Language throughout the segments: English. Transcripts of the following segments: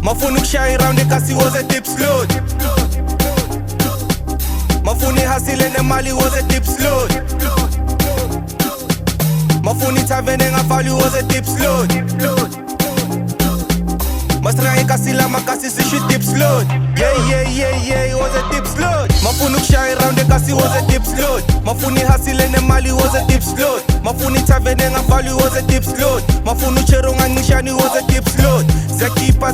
Mafuna ukushaya around ekasi Woze Diepsloot. Mafuna ihasile nemali Woze Diepsloot. Mafuna ithavene engavali Woze Diepsloot. Mastra ekasi lama kasi sisho Diepsloot. Yeah, Woze Diepsloot. Mafuna ukushaya around ekasi Woze Diepsloot. Mafuna ihasile nemali Woze Diepsloot. Mafuna ithavene engavali Woze Diepsloot. Mafuna uchero ngancishani Woze Diepsloot. Zakipa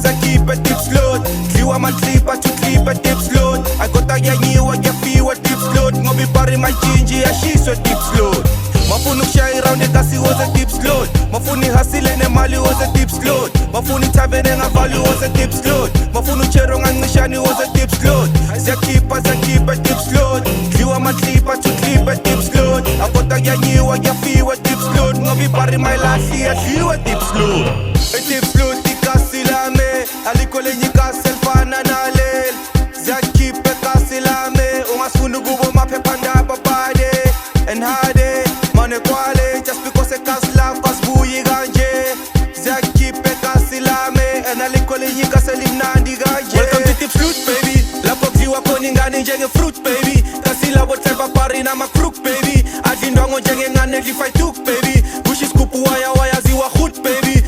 Diepsloot. Dliwa matlipa tutlipa Diepsloot. Agota yanyiwa yafiwa Diepsloot. Ngobi pari majinji yashiswa Diepsloot. Mafuna ukushaya around ekasi Woze Diepsloot. Mafuna ihasile nemali Woze Diepsloot. Mafuna ithavene engavali Woze Diepsloot. Mafuna uchero ngancishani Woze Diepsloot. Zakipa Diepsloot. Dliwa matlipa tutlipa Diepsloot. Agota yanyiwa yafiwa Diepsloot. Ngobi pari mailasi yadliwa Diepsloot. Diepsloot ikasi lame, aliko lenye kasi elfana nalel. Zakipe kasi lame, ungasifuna kubo maphephandaba bade and hade. Mane kwale, just because a kasi love kasibuyi kanje. Zakipe kasi lame, and aliko lenye kasi elimnandi kanje. Welcome to Diepsloot baby, lapho kudliwa khona ingane njenge fruit baby. Kasi labo tlepa pari nama crook baby. Adli ndwango njenge ngane dlifay tuk baby. Bushi skupu waya ziwa goed baby.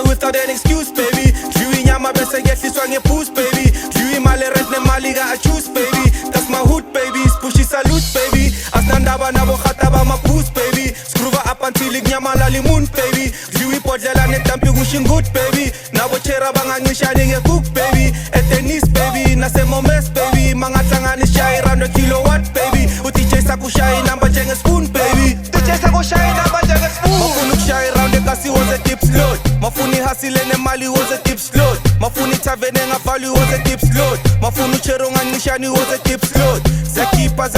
Without an excuse baby. Dliwa inyama bese ngehliswa ngepuss baby. Dliwa imali rent nemali ka-ajuice baby. That's my hood baby, spushi salute baby. Asinandaba nabo gata bama-boost baby. Skruva up until ikunyamalala imun baby. Dliwa ibhodlela nedampi kusho ingood baby. Nabo chera bangancishani nge-cook baby. Etenis baby, nasemomes baby. Mangahlangana ishayi round a kilowatt baby. U-DJ sakushaya inamba njenge-spoon baby. DJ sakushaya inamba njenge-spoon. Mafuna ukushaya around ekasi Woze Diepsloot. Mafuna ihasile nemali Woze Diepsloot. Mafuna ithavene engavali Woze Diepsloot. Mafuna uchero ngancishani Woze Diepsloot. Zakipa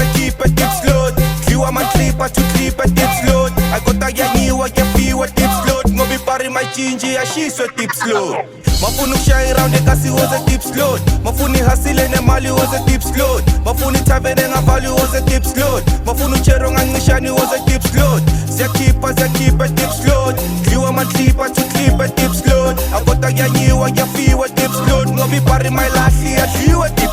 Diepsloot. Dliwa matlipa tutlipa Diepsloot. Agota yanyiwa yafiwa Diepsloot. Ngobi pari majinji yashiswa Diepsloot. Mafuna ukushaya around ekasi Woze Diepsloot. Mafuna ihasile nemali Woze Diepsloot. Mafuna ithavene engavali Woze Diepsloot. Mafuna uchero ngancishani Woze Diepsloot. Zakipa Diepsloot. Dliwa matlipa tutlipa Diepsloot. Agota yanyiwa yafiwa Diepsloot. Ngobi pari mailasi yadliwa Diepsloot.